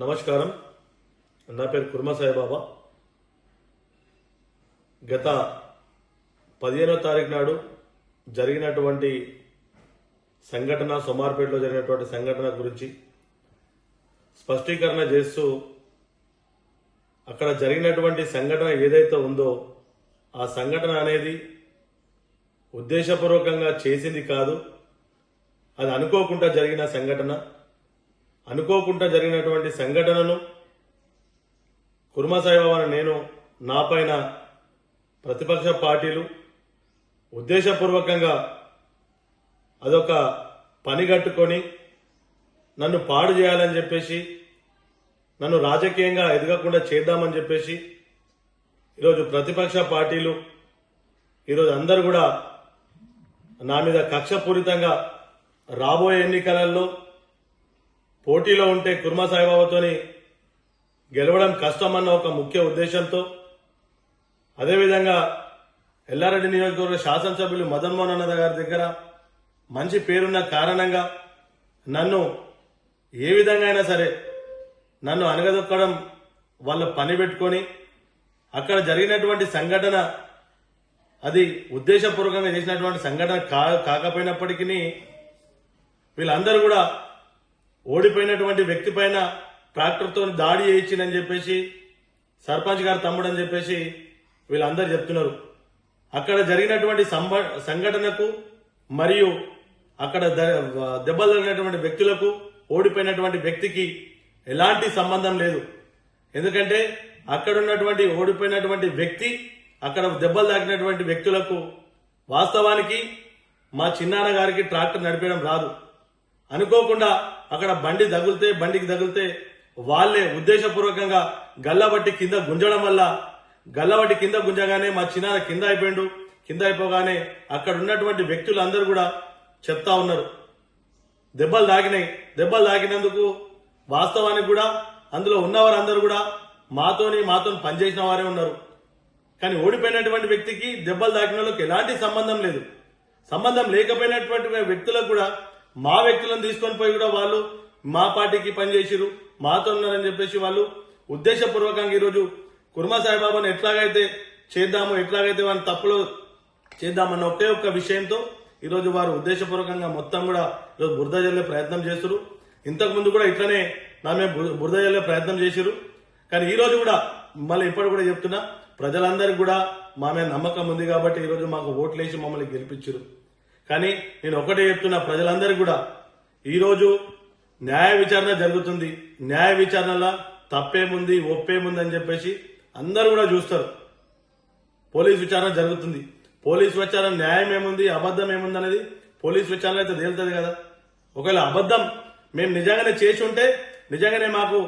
నమస్కారం. నా పేరు కుర్మా సాయిబాబా. గత 15వ తారీఖు నాడు జరిగినటువంటి సంఘటన, సోమార్పేటలో జరిగినటువంటి సంఘటన గురించి స్పష్టీకరణ చేస్తూ అక్కడ జరిగినటువంటి సంఘటన ఏదైతే ఉందో ఆ సంఘటన అనేది ఉద్దేశపూర్వకంగా చేసింది కాదు. అది అనుకోకుండా జరిగిన సంఘటన. అనుకోకుండా జరిగినటువంటి సంఘటనను కుర్మా సాయిబాబాను నేను నా పైన ప్రతిపక్ష పార్టీలు ఉద్దేశపూర్వకంగా అదొక పనిగట్టుకొని నన్ను పాడు చేయాలని చెప్పేసి, నన్ను రాజకీయంగా ఎదగకుండా చేద్దామని చెప్పేసి ఈరోజు ప్రతిపక్ష పార్టీలు ఈరోజు అందరూ కూడా నా మీద కక్షపూరితంగా రాబోయే ఎన్నికలలో పోటీలో ఉంటే కుర్మా సాయిబాబాతోని గెలవడం కష్టమన్న ఒక ముఖ్య ఉద్దేశంతో, అదేవిధంగా ఎల్లారెడ్డి నియోజకవర్గ శాసనసభ్యులు మదన్ మోహన్ అన్న గారి దగ్గర మంచి పేరున్న కారణంగా నన్ను ఏ విధంగా అయినా సరే నన్ను అనగదొక్కడం వాళ్ళ పని పెట్టుకొని అక్కడ జరిగినటువంటి సంఘటన అది ఉద్దేశపూర్వకంగా చేసినటువంటి సంఘటన కాకపోయినప్పటికీ వీళ్ళందరూ కూడా ఓడిపోయినటువంటి వ్యక్తి పైన ట్రాక్టర్తో దాడి చేయించిందని చెప్పేసి, సర్పంచ్ గారు తమ్ముడు అని చెప్పేసి వీళ్ళందరూ చెప్తున్నారు. అక్కడ జరిగినటువంటి సంఘటనకు మరియు అక్కడ దెబ్బలు తగిలినటువంటి వ్యక్తులకు ఓడిపోయినటువంటి వ్యక్తికి ఎలాంటి సంబంధం లేదు. ఎందుకంటే అక్కడ ఉన్నటువంటి ఓడిపోయినటువంటి వ్యక్తి, అక్కడ దెబ్బలు తాకినటువంటి వ్యక్తులకు వాస్తవానికి మా చిన్నాన్న గారికి ట్రాక్టర్ నడిపేయడం రాదు. అనుకోకుండా అక్కడ బండికి తగిలితే వాళ్ళే ఉద్దేశపూర్వకంగా గల్లబట్టి కింద గుంజడం వల్ల, గల్లబట్టి కింద గుంజగానే మా చిన్నాన్న కింద అయిపోయిండు. కింద అయిపోగానే అక్కడ ఉన్నటువంటి వ్యక్తులందరూ కూడా చెప్తా ఉన్నారు దెబ్బలు తాకినాయి. దెబ్బలు తాకినందుకు వాస్తవానికి కూడా అందులో ఉన్నవారందరూ కూడా మాతో పనిచేసిన వారే ఉన్నారు. కానీ ఓడిపోయినటువంటి వ్యక్తికి దెబ్బలు తాకిన వాళ్ళకి ఎలాంటి సంబంధం లేదు. సంబంధం లేకపోయినటువంటి వ్యక్తులకు కూడా మా వ్యక్తులను తీసుకొని పోయి కూడా వాళ్ళు మా పార్టీకి పనిచేసిరు, మాతో ఉన్నారని చెప్పేసి వాళ్ళు ఉద్దేశపూర్వకంగా ఈరోజు కుర్మా సాయిబాబాను ఎట్లాగైతే వారిని తప్పులో చేద్దామన్న ఒకే ఒక్క విషయంతో ఈరోజు వారు ఉద్దేశపూర్వకంగా మొత్తం కూడా ఈరోజు బురద జల్లే ప్రయత్నం చేస్తున్నారు. ఇంతకు ముందు కూడా ఇట్లనే నా మీద బురద జల్లే ప్రయత్నం చేసిరు. కానీ ఈ రోజు కూడా మళ్ళీ ఇప్పుడు కూడా చెప్తున్నా, ప్రజలందరికీ కూడా మా మీద నమ్మకం ఉంది కాబట్టి ఈరోజు మాకు ఓట్లేసి మమ్మల్ని గెలిపించారు. కానీ నేను ఒకటే చెప్తున్నా, ప్రజలందరికీ కూడా ఈరోజు న్యాయ విచారణ జరుగుతుంది. న్యాయ విచారణలో తప్పేముంది ఒప్పేముంది అని చెప్పేసి అందరూ కూడా చూస్తారు. పోలీస్ విచారణ జరుగుతుంది. పోలీస్ విచారణ న్యాయం ఏముంది అబద్ధం ఏముంది అనేది పోలీస్ విచారణ అయితే తేలుతుంది కదా. ఒకవేళ అబద్ధం మేము నిజంగానే చేసి ఉంటే నిజంగానే మాకు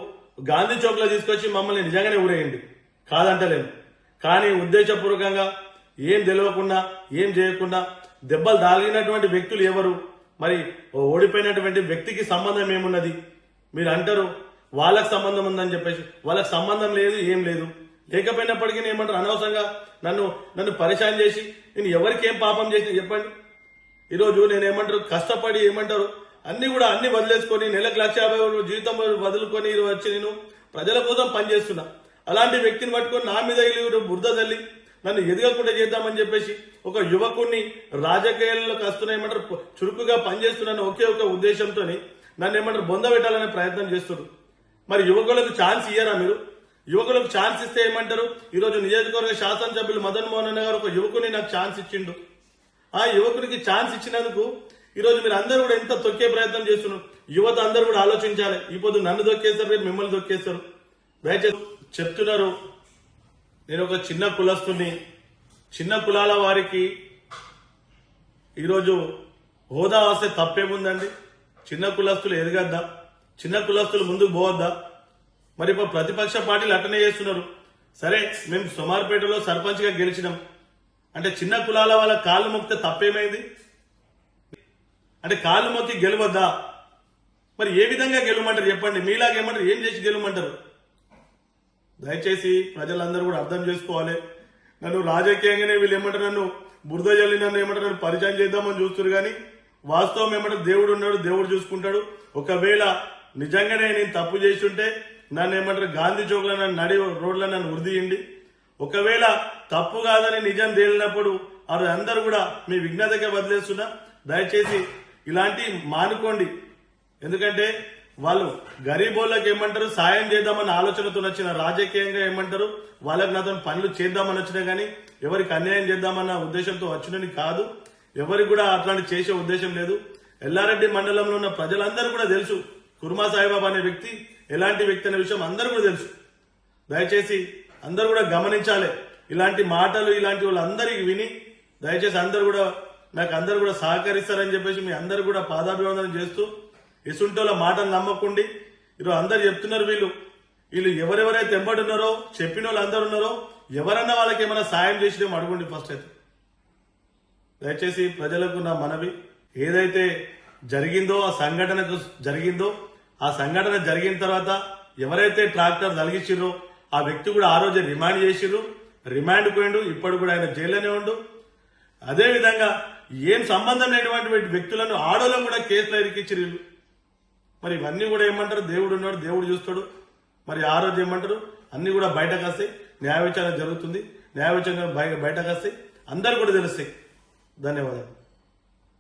గాంధీ చౌక్ లో తీసుకొచ్చి మమ్మల్ని నిజంగానే ఊరేయండి, కాదంటలేను. కానీ ఉద్దేశపూర్వకంగా ఏం తెలియకుండా ఏం చేయకుండా దెబ్బలు తాగినటువంటి వ్యక్తులు ఎవరు, మరి ఓడిపోయినటువంటి వ్యక్తికి సంబంధం ఏమున్నది మీరు అంటారు. వాళ్ళకి సంబంధం ఉందని చెప్పేసి వాళ్ళకి సంబంధం లేదు, ఏం లేదు. లేకపోయినప్పటికీ ఏమంటారు, అనవసరంగా నన్ను పరిశాన్ చేసి నేను ఎవరికి ఏం పాపం చేసిన చెప్పండి. ఈరోజు నేను ఏమంటారు కష్టపడి ఏమంటారు అన్ని వదిలేసుకొని నెలకు 1,50,000 జీవితం వదులుకొని ఈరోజు వచ్చి నేను ప్రజల కోసం పనిచేస్తున్నా. అలాంటి వ్యక్తిని పట్టుకొని నా మీద బురద తల్లి నన్ను ఎదగకుండా చేద్దామని చెప్పేసి ఒక యువకుడిని రాజకీయాల్లోకి వస్తున్నా ఏమంటారు చురుకుగా పనిచేస్తున్నాను ఒకే ఒక ఉద్దేశంతో నన్ను ఏమంటారు బొంద పెట్టాలనే ప్రయత్నం చేస్తున్నారు. మరి యువకులకు ఛాన్స్ ఇయ్యరా మీరు? యువకులకు ఛాన్స్ ఇస్తే ఏమంటారు, ఈరోజు నియోజకవర్గ శాసనసభ్యులు మదన్ మోహన్ అన్న గారు ఒక యువకుని నాకు ఛాన్స్ ఇచ్చిండు. ఆ యువకునికి ఛాన్స్ ఇచ్చినందుకు ఈరోజు మీరు అందరూ కూడా ఎంత తొక్కే ప్రయత్నం చేస్తున్నారు. యువత అందరూ కూడా ఆలోచించాలి. ఈ పొద్దు నన్ను దొక్కేస్తారు, మీరు మిమ్మల్ని దొక్కేస్తారు. దయచేసి చెప్తున్నారు, నేను ఒక చిన్న కులస్తుని. చిన్న కులాల వారికి ఈరోజు హోదా వస్తే తప్పేముందండి? చిన్న కులస్తులు ఎదగద్దా? చిన్న కులస్తులు ముందుకు పోవద్దా? మరి ఇప్పుడు ప్రతిపక్ష పార్టీలు అట్టనే చేస్తున్నారు. సరే, మేము సోమార్పేటలో సర్పంచ్ గా గెలిచినాం అంటే చిన్న కులాల వాళ్ళ కాళ్ళు మొక్కితే తప్పేమైంది? అంటే కాళ్ళు మొక్కి గెలవద్దా? మరి ఏ విధంగా గెలవమంటారు చెప్పండి? మీలాగేమంటారు, ఏం చేసి గెలవమంటారు? దయచేసి ప్రజలందరూ కూడా అర్థం చేసుకోవాలి. నన్ను రాజకీయంగానే వీళ్ళు ఏమంటారు, నన్ను బురద జల్లి నన్ను ఏమంటారు నన్ను పరిచయం చేద్దామని చూస్తారు. కానీ వాస్తవం ఏమంటారు, దేవుడు ఉన్నాడు, దేవుడు చూసుకుంటాడు. ఒకవేళ నిజంగానే నేను తప్పు చేస్తుంటే నన్ను ఏమంటారు గాంధీ చౌక్ లో నన్ను నడి రోడ్లో నన్ను ఉరిదీయండి. ఒకవేళ తప్పు కాదని నిజం తేలినప్పుడు వారు అందరూ కూడా మీ విఘ్నతగా వదిలేస్తున్నా. దయచేసి ఇలాంటి మానుకోండి. ఎందుకంటే వాళ్ళు గరీబోళ్ళకి ఏమంటారు సాయం చేద్దామన్న ఆలోచనతో వచ్చిన, రాజకీయంగా ఏమంటారు వాళ్ళకి నాతో పనులు చేద్దామని వచ్చినా గానీ ఎవరికి అన్యాయం చేద్దామన్న ఉద్దేశంతో వచ్చినని కాదు. ఎవరికి కూడా అట్లాంటి చేసే ఉద్దేశం లేదు. ఎల్లారెడ్డి మండలంలో ఉన్న ప్రజలందరూ కూడా తెలుసు కుర్మా సాయిబాబా అనే వ్యక్తి ఎలాంటి వ్యక్తి అనే విషయం అందరూ కూడా తెలుసు. దయచేసి అందరూ కూడా గమనించాలి. ఇలాంటి మాటలు ఇలాంటి వాళ్ళందరికీ విని దయచేసి అందరూ కూడా నాకు అందరూ కూడా సహకరిస్తారని చెప్పేసి మీ అందరూ కూడా పాదాభివందనం చేస్తూ, ఇసుంటోళ్ళ మాటలు నమ్మకండి. ఈరోజు అందరు చెప్తున్నారు వీళ్ళు ఎవరెవరైతే ఎంబడున్నారో చెప్పిన వాళ్ళు అందరు ఉన్నారో ఎవరన్నా వాళ్ళకి ఏమైనా సాయం చేసినేమో అడగండి ఫస్ట్ అయితే. దయచేసి ప్రజలకు నా మనవి, ఏదైతే జరిగిందో ఆ సంఘటన జరిగిన తర్వాత ఎవరైతే ట్రాక్టర్ తలిగించిర్రో ఆ వ్యక్తి కూడా ఆ రోజే రిమాండ్ చేసిర్రు. రిమాండ్ పోయిండు, ఇప్పుడు కూడా ఆయన జైల్లోనే ఉండు. అదే విధంగా ఏం సంబంధం లేనటువంటి వ్యక్తులను ఆడోళ్ళను కూడా కేసులో ఇరికిచ్చిర్రు. మరి ఇవన్నీ కూడా ఏమంటారు, దేవుడు ఉన్నాడు, దేవుడు చూస్తాడు. మరి ఆ రోజు ఏమంటారు అన్ని కూడా బయటకు వస్తాయి, న్యాయ విచారణ జరుగుతుంది, న్యాయ విచారణ బయటకు వస్తాయి, అందరు కూడా తెలుస్తాయి. ధన్యవాదాలు.